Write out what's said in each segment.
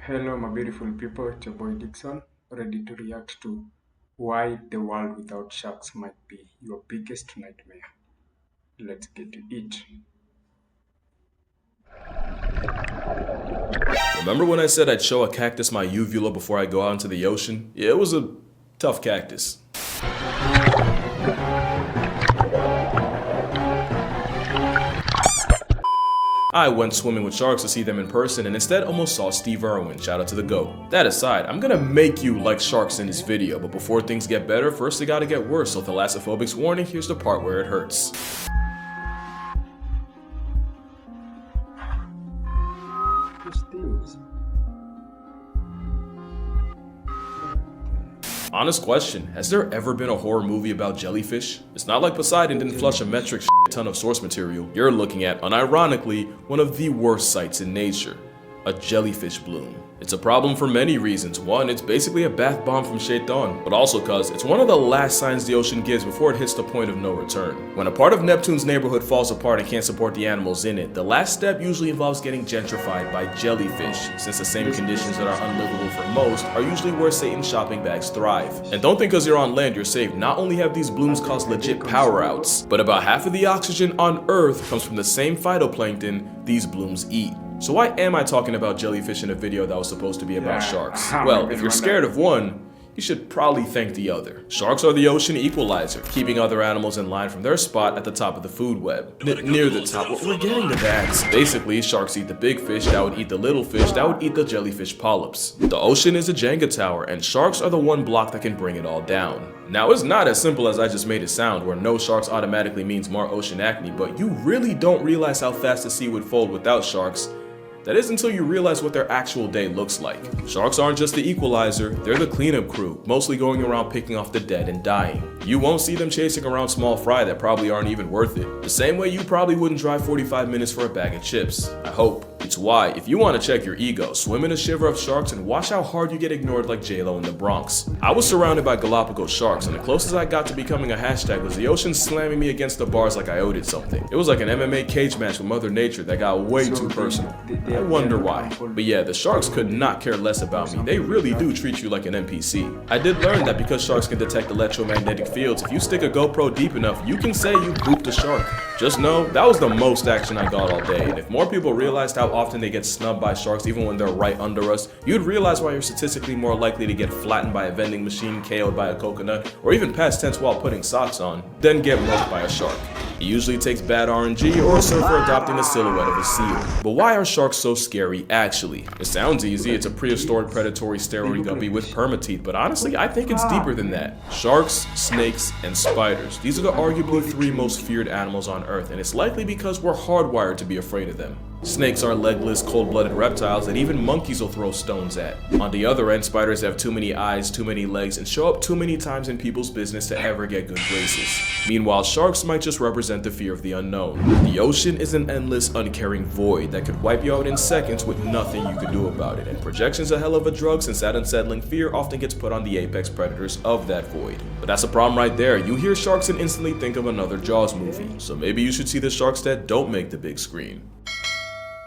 Hello, my beautiful people. It's your boy Dixon, ready to react to why the world without sharks might be your biggest nightmare. Let's get to it. Remember when I said I'd show a cactus my uvula before I go out into the ocean? Yeah, it was a tough cactus. I went swimming with sharks to see them in person and instead almost saw Steve Irwin, shout out to the GOAT. That aside, I'm gonna make you like sharks in this video, but before things get better, first they gotta get worse, so thalassophobic's warning, here's the part where it hurts. These things. Honest question, has there ever been a horror movie about jellyfish? It's not like Poseidon didn't flush a metric ton of source material. You're looking at, unironically, one of the worst sights in nature. A jellyfish bloom. It's a problem for many reasons. One, it's basically a bath bomb from Shaitan, but also cause it's one of the last signs the ocean gives before it hits the point of no return. When a part of Neptune's neighborhood falls apart and can't support the animals in it, the last step usually involves getting gentrified by jellyfish, since the same conditions that are unlivable for most are usually where Satan's shopping bags thrive. And don't think because you're on land you're safe. Not only have these blooms caused legit power outs, but about half of the oxygen on Earth comes from the same phytoplankton these blooms eat. So why am I talking about jellyfish in a video that was supposed to be about sharks? Well, if you're scared of one, you should probably thank the other. Sharks are the ocean equalizer, keeping other animals in line from their spot at the top of the food web. Near the top, we're getting to that. Basically, sharks eat the big fish that would eat the little fish that would eat the jellyfish polyps. The ocean is a Jenga tower, and sharks are the one block that can bring it all down. Now, it's not as simple as I just made it sound, where no sharks automatically means more ocean acne, but you really don't realize how fast the sea would fold without sharks. That is until you realize what their actual day looks like. Sharks aren't just the equalizer, they're the cleanup crew, mostly going around picking off the dead and dying. You won't see them chasing around small fry that probably aren't even worth it. The same way you probably wouldn't drive 45 minutes for a bag of chips. I hope. It's why, if you want to check your ego, swim in a shiver of sharks and watch how hard you get ignored like J-Lo in the Bronx. I was surrounded by Galapagos sharks, and the closest I got to becoming a hashtag was the ocean slamming me against the bars like I owed it something. It was like an MMA cage match with Mother Nature that got way too personal. I wonder why. But yeah, the sharks could not care less about me. They really do treat you like an NPC. I did learn that because sharks can detect electromagnetic fields, if you stick a GoPro deep enough, you can say you pooped a shark. Just know, that was the most action I got all day, and if more people realized how often they get snubbed by sharks even when they're right under us, you'd realize why you're statistically more likely to get flattened by a vending machine, KO'd by a coconut, or even past tense while putting socks on, than get milked by a shark. It usually takes bad RNG or a surfer adopting the silhouette of a seal. But why are sharks so scary actually? It sounds easy, it's a prehistoric predatory steroid guppy with permateeth, but honestly I think it's deeper than that. Sharks, snakes, and spiders. These are the arguably three most feared animals on Earth, and it's likely because we're hardwired to be afraid of them. Snakes are legless, cold-blooded reptiles that even monkeys will throw stones at. On the other end, spiders have too many eyes, too many legs, and show up too many times in people's business to ever get good graces. Meanwhile, sharks might just represent the fear of the unknown. The ocean is an endless, uncaring void that could wipe you out in seconds with nothing you could do about it, and projection's a hell of a drug since that unsettling fear often gets put on the apex predators of that void. But that's a problem right there. You hear sharks and instantly think of another Jaws movie, so maybe you should see the sharks that don't make the big screen.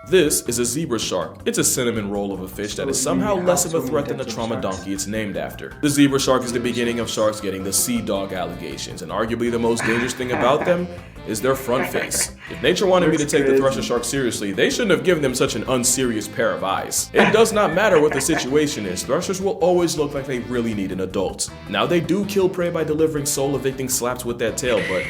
This is a zebra shark. It's a cinnamon roll of a fish that is somehow less of a threat than the trauma donkey it's named after. The zebra shark is the beginning of sharks getting the sea dog allegations, and arguably the most dangerous thing about them is their front face. If nature wanted me to take the thresher shark seriously, they shouldn't have given them such an unserious pair of eyes. It does not matter what the situation is, threshers will always look like they really need an adult. Now they do kill prey by delivering soul-evicting slaps with that tail, but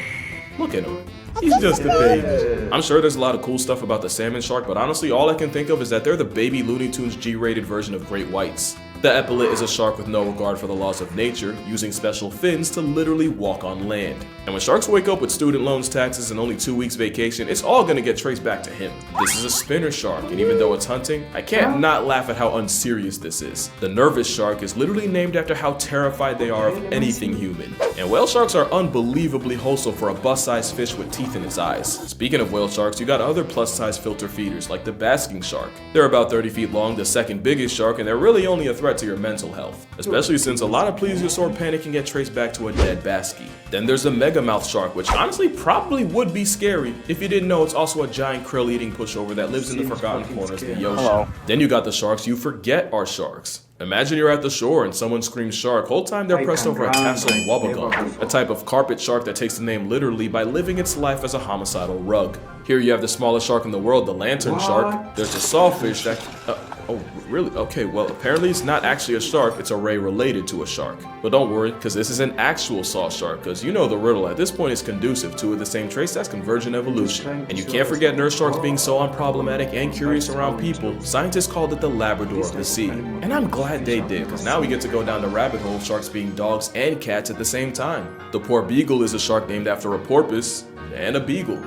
look at him. He's just a baby. I'm sure there's a lot of cool stuff about the salmon shark, but honestly all I can think of is that they're the baby Looney Tunes G-rated version of great whites. The epaulet is a shark with no regard for the laws of nature, using special fins to literally walk on land. And when sharks wake up with student loans, taxes, and only 2 weeks vacation, it's all gonna get traced back to him. This is a spinner shark, and even though it's hunting, I can't not laugh at how unserious this is. The nervous shark is literally named after how terrified they are of anything human. And whale sharks are unbelievably wholesome for a bust-sized fish with teeth in its eyes. Speaking of whale sharks, you got other plus-size filter feeders like the basking shark. They're about 30 feet long, the second biggest shark, and they're really only a threat threat to your mental health, especially since a lot of plesiosaur panic can get traced back to a dead baskie. Then there's the megamouth shark, which honestly probably would be scary if you didn't know it's also a giant krill-eating pushover that lives in the forgotten corners of the ocean. Hello. Then you got the sharks you forget are sharks. Imagine you're at the shore and someone screams shark. Whole time they're pressed over a tassel wobegum, a type of carpet shark that takes the name literally by living its life as a homicidal rug. Here you have the smallest shark in the world, the lantern shark. There's a sawfish that... oh, really? Okay, well, apparently it's not actually a shark, it's a ray related to a shark. But don't worry, because this is an actual saw shark, because you know the riddle at this point is conducive to the same traits, that's convergent evolution. And you can't forget nurse sharks being so unproblematic and curious around people, scientists called it the Labrador of the sea. And I'm glad they did, because now we get to go down the rabbit hole of sharks being dogs and cats at the same time. The poor beagle is a shark named after a porpoise and a beagle.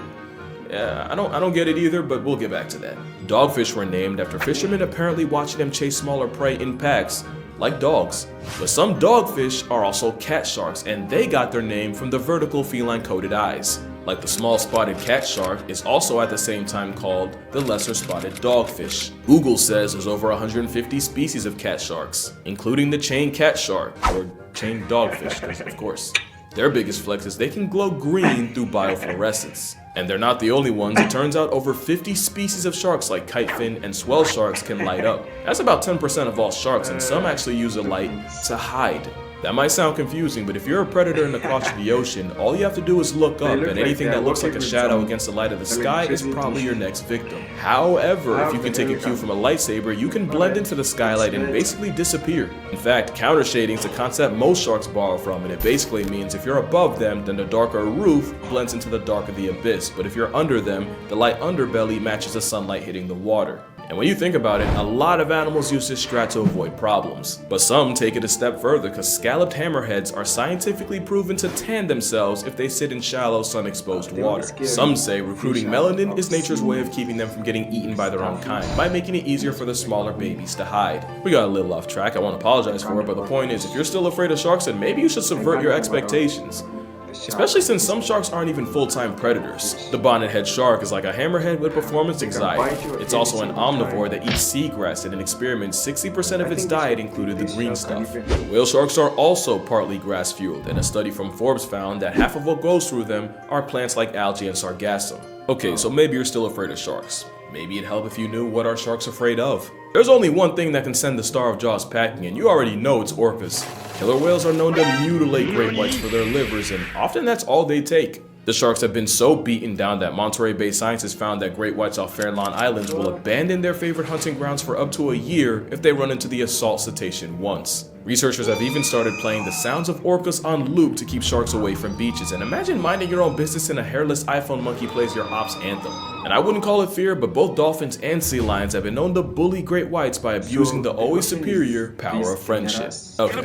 Yeah, I don't get it either, but we'll get back to that. Dogfish were named after fishermen apparently watching them chase smaller prey in packs, like dogs. But some dogfish are also cat sharks, and they got their name from the vertical feline-coated eyes. Like the small spotted cat shark is also at the same time called the lesser spotted dogfish. Google says there's over 150 species of cat sharks, including the chain cat shark, or chain dogfish, of course. Their biggest flex is they can glow green through biofluorescence. And they're not the only ones. It turns out over 50 species of sharks like kitefin and swell sharks can light up. That's about 10% of all sharks, and some actually use a light to hide. That might sound confusing, but if you're a predator in the crotch of the ocean, all you have to do is look up, and anything that looks like a shadow against the light of the sky is probably your next victim. However, if you can take a cue from a lightsaber, you can blend into the skylight and basically disappear. In fact, counter shading is a concept most sharks borrow from, and it basically means if you're above them, then the darker roof blends into the dark of the abyss, but if you're under them, the light underbelly matches the sunlight hitting the water. And when you think about it, a lot of animals use this strat to avoid problems. But some take it a step further, because scalloped hammerheads are scientifically proven to tan themselves if they sit in shallow, sun-exposed water. Some say recruiting melanin is nature's way of keeping them from getting eaten by their own kind, by making it easier for the smaller babies to hide. We got a little off track, I won't apologize for it, but the point is, if you're still afraid of sharks, then maybe you should subvert your expectations. Especially since some sharks aren't even full-time predators. The bonnet-head shark is like a hammerhead with performance anxiety. It's also an omnivore that eats seagrass, and in experiments, 60% of its diet included the green stuff. Whale sharks are also partly grass-fueled, and a study from Forbes found that half of what goes through them are plants like algae and sargassum. Okay, so maybe you're still afraid of sharks. Maybe it'd help if you knew what are sharks afraid of. There's only one thing that can send the Star of Jaws packing, and you already know it's orcas. Killer whales are known to mutilate great whites for their livers, and often that's all they take. The sharks have been so beaten down that Monterey-based scientists found that great whites off Farallon Islands will abandon their favorite hunting grounds for up to a year if they run into the assault cetacean once. Researchers have even started playing the sounds of orcas on loop to keep sharks away from beaches, and imagine minding your own business and a hairless iPhone monkey plays your ops anthem. And I wouldn't call it fear, but both dolphins and sea lions have been known to bully great whites by abusing the always superior power of friendship. Okay,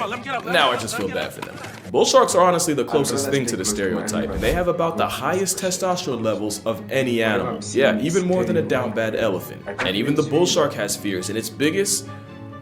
now I just feel bad for them. Bull sharks are honestly the closest thing to the stereotype, and they have about the highest testosterone levels of any animal. Yeah, even more than a down bad elephant. And even the bull shark has fears, and its biggest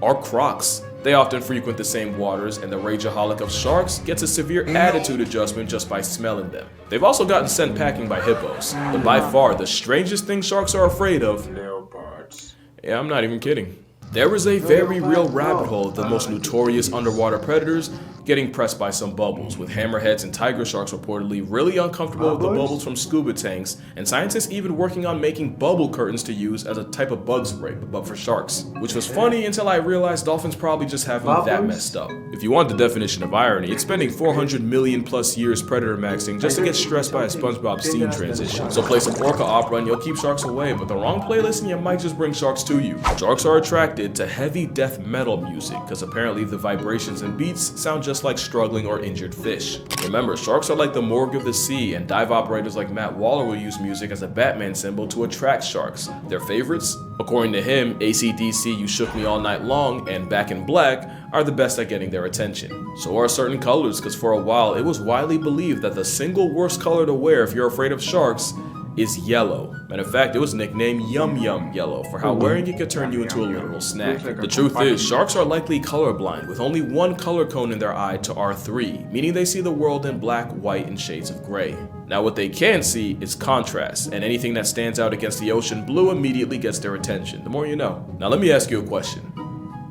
are crocs. They often frequent the same waters, and the rageaholic of sharks gets a severe attitude adjustment just by smelling them. They've also gotten sent packing by hippos, but by far the strangest thing sharks are afraid of, Leopards. yeah, I'm not even kidding. There is a very real rabbit hole of the most notorious underwater predators getting pressed by some bubbles, with hammerheads and tiger sharks reportedly really uncomfortable with the bubbles from scuba tanks, and scientists even working on making bubble curtains to use as a type of bug spray, but for sharks. Which was funny until I realized dolphins probably just have them that messed up. If you want the definition of irony, it's spending 400 million plus years predator maxing just to get stressed by a SpongeBob scene transition. So play some orca opera and you'll keep sharks away, but the wrong playlist and you might just bring sharks to you. Sharks are attracted to heavy death metal music, because apparently the vibrations and beats sound just like struggling or injured fish. Remember, sharks are like the morgue of the sea, and dive operators like Matt Waller will use music as a Batman symbol to attract sharks. Their favorites? According to him, AC/DC You Shook Me All Night Long and Back in Black are the best at getting their attention. So are certain colors, because for a while it was widely believed that the single worst color to wear if you're afraid of sharks is yellow. Matter of fact, it was nicknamed Yum Yum Yellow for how wearing it could turn you into a literal snack. The truth is, sharks are likely colorblind, with only one color cone in their eye to R3, meaning they see the world in black, white, and shades of gray. Now what they can see is contrast, and anything that stands out against the ocean blue immediately gets their attention. The more you know. Now let me ask you a question.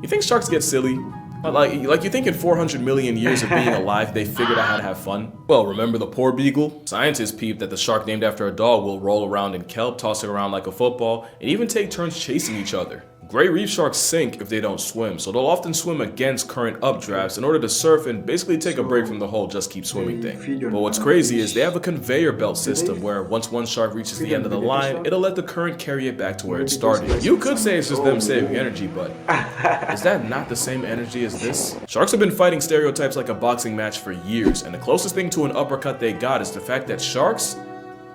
You think sharks get silly? Like you think in 400 million years of being alive, they figured out how to have fun? Well, remember the poor beagle? Scientists peeped that the shark named after a dog will roll around in kelp, tossing around like a football, and even take turns chasing each other. Great reef sharks sink if they don't swim, so they'll often swim against current updrafts in order to surf and basically take a break from the whole just keep swimming thing. But what's crazy is they have a conveyor belt system where once one shark reaches the end of the line, it'll let the current carry it back to where it started. You could say it's just them saving energy, but is that not the same energy as this? Sharks have been fighting stereotypes like a boxing match for years, and the closest thing to an uppercut they got is the fact that sharks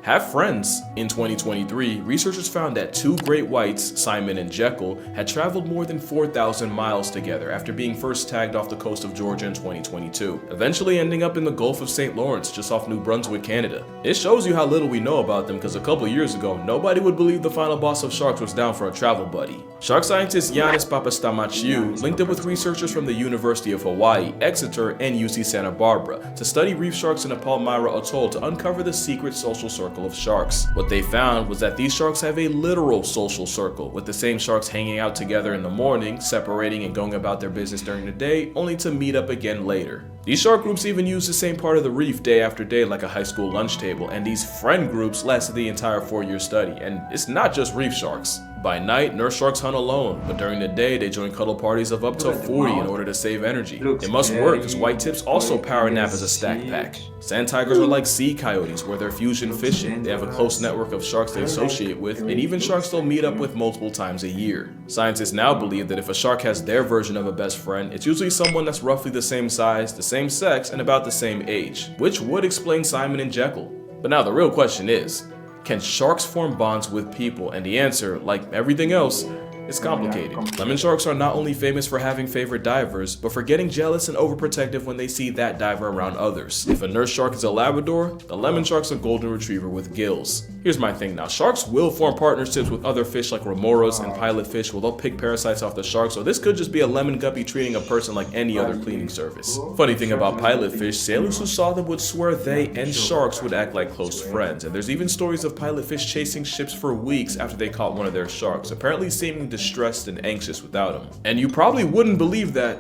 have friends. In 2023, researchers found that two great whites, Simon and Jekyll, had traveled more than 4,000 miles together after being first tagged off the coast of Georgia in 2022, eventually ending up in the Gulf of St. Lawrence just off New Brunswick, Canada. It shows you how little we know about them because a couple years ago, nobody would believe the final boss of sharks was down for a travel buddy. Shark scientist Yanis Papastamachiou linked up with researchers from the University of Hawaii, Exeter, and UC Santa Barbara to study reef sharks in the Palmyra Atoll to uncover the secret social circle of sharks. What they found was that these sharks have a literal social circle, with the same sharks hanging out together in the morning, separating and going about their business during the day, only to meet up again later. These shark groups even use the same part of the reef day after day like a high school lunch table, and these friend groups lasted the entire 4-year study. And it's not just reef sharks. By night, nurse sharks hunt alone, but during the day, they join cuddle parties of up to 40 in order to save energy. It must work because white tips also power nap as a stack pack. Sand tigers are like sea coyotes where they're fusion fishing. They have a close network of sharks they associate with, and even sharks they'll meet up with multiple times a year. Scientists now believe that if a shark has their version of a best friend, it's usually someone that's roughly the same size, the same sex, and about the same age, which would explain Simon and Jekyll. But now the real question is, can sharks form bonds with people? And the answer, like everything else, is complicated. Lemon sharks are not only famous for having favorite divers, but for getting jealous and overprotective when they see that diver around others. If a nurse shark is a Labrador, the lemon shark's a golden retriever with gills. Here's my thing now, sharks will form partnerships with other fish like remoras and pilot fish where they'll pick parasites off the shark, so this could just be a lemon guppy treating a person like any other cleaning service. Funny thing about pilot fish, sailors who saw them would swear they and sharks would act like close friends, and there's even stories of pilot fish chasing ships for weeks after they caught one of their sharks, apparently seeming distressed and anxious without him. And you probably wouldn't believe that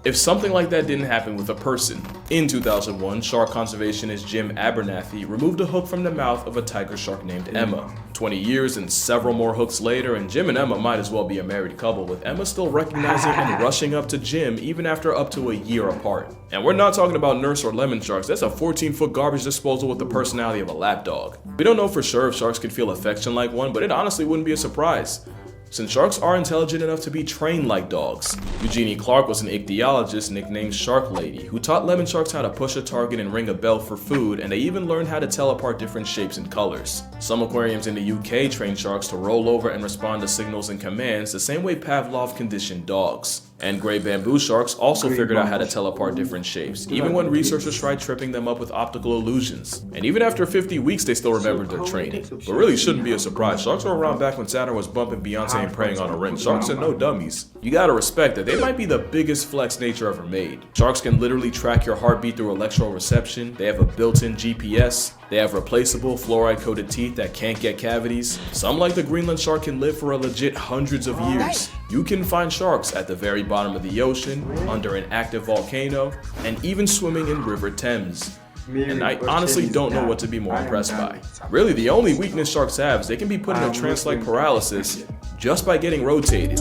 if something like that didn't happen with a person. In 2001, shark conservationist Jim Abernathy removed a hook from the mouth of a tiger shark named Emma. 20 years and several more hooks later, and Jim and Emma might as well be a married couple, with Emma still recognizing and rushing up to Jim even after up to a year apart. And we're not talking about nurse or lemon sharks, that's a 14-foot garbage disposal with the personality of a lapdog. We don't know for sure if sharks can feel affection like one, but it honestly wouldn't be a surprise, since sharks are intelligent enough to be trained like dogs. Eugenie Clark was an ichthyologist nicknamed Shark Lady, who taught lemon sharks how to push a target and ring a bell for food, and they even learned how to tell apart different shapes and colors. Some aquariums in the UK train sharks to roll over and respond to signals and commands the same way Pavlov conditioned dogs. And gray bamboo sharks also figured out how to tell apart different shapes, even when researchers tried tripping them up with optical illusions. And even after 50 weeks, they still remembered their training. But really shouldn't be a surprise. Sharks were around back when Saturn was bumping Beyonce and praying on a ring. Sharks are no dummies. You gotta respect that they might be the biggest flex nature ever made. Sharks can literally track your heartbeat through electroreception. They have a built-in GPS. They have replaceable fluoride-coated teeth that can't get cavities. Some, like the Greenland shark, can live for a legit hundreds of years. You can find sharks at the very bottom of the ocean, under an active volcano, and even swimming in River Thames. And I honestly don't know what to be more impressed by. Really, the only weakness sharks have is they can be put in a trance-like paralysis just by getting rotated.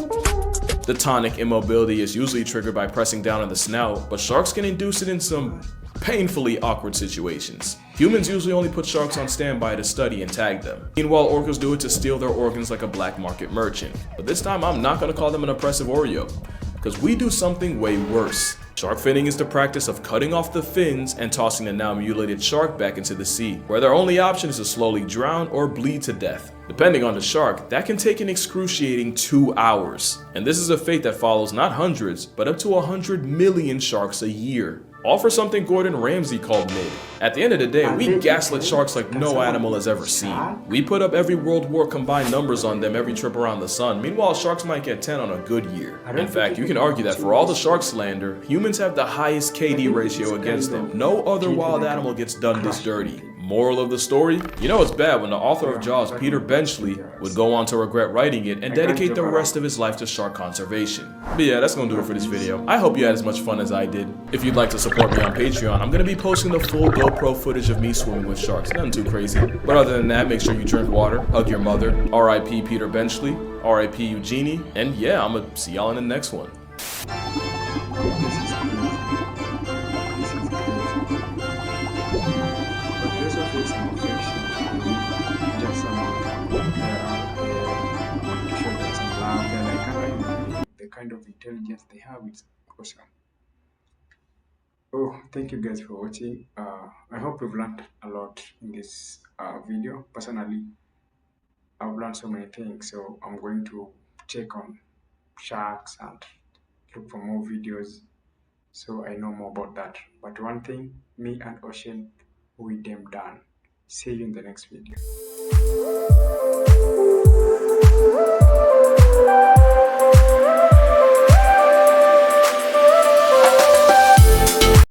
The tonic immobility is usually triggered by pressing down on the snout, but sharks can induce it in some painfully awkward situations. Humans usually only put sharks on standby to study and tag them. Meanwhile, orcas do it to steal their organs like a black market merchant. But this time, I'm not gonna call them an oppressive Oreo, because we do something way worse. Shark finning is the practice of cutting off the fins and tossing the now mutilated shark back into the sea, where their only option is to slowly drown or bleed to death. Depending on the shark, that can take an excruciating 2 hours. And this is a fate that follows not hundreds, but up to 100 million sharks a year. All for something Gordon Ramsay called mid. At the end of the day, we gaslit sharks like no animal has ever seen. We put up every World War combined numbers on them every trip around the sun. Meanwhile, sharks might get 10 on a good year. In fact, you can argue that for all the shark slander, humans have the highest KD ratio against them. No other wild animal gets done this dirty. Moral of the story? You know it's bad when the author of Jaws, That Peter would be Benchley, dangerous. would go on to regret writing it and I can't dedicate the joke rest of around. his life to shark conservation. But yeah, that's gonna do it for this video. I hope you had as much fun as I did. If you'd like to support me on Patreon, I'm gonna be posting the full GoPro footage of me swimming with sharks. Nothing too crazy. But other than that, make sure you drink water, hug your mother, RIP Peter Benchley, RIP Eugenie, and yeah, I'm gonna see y'all in the next one. This is crazy. This is crazy. But we also feel some affection. Just some to show them some love. They're like, I can't even believe the kind of intelligence they have. It's awesome. Oh, thank you guys for watching. I hope you've learned a lot in this video. Personally, I've learned so many things, so I'm going to check on sharks and look for more videos so I know more about that. But one thing, me and Ocean, we damn done. See you in the next video.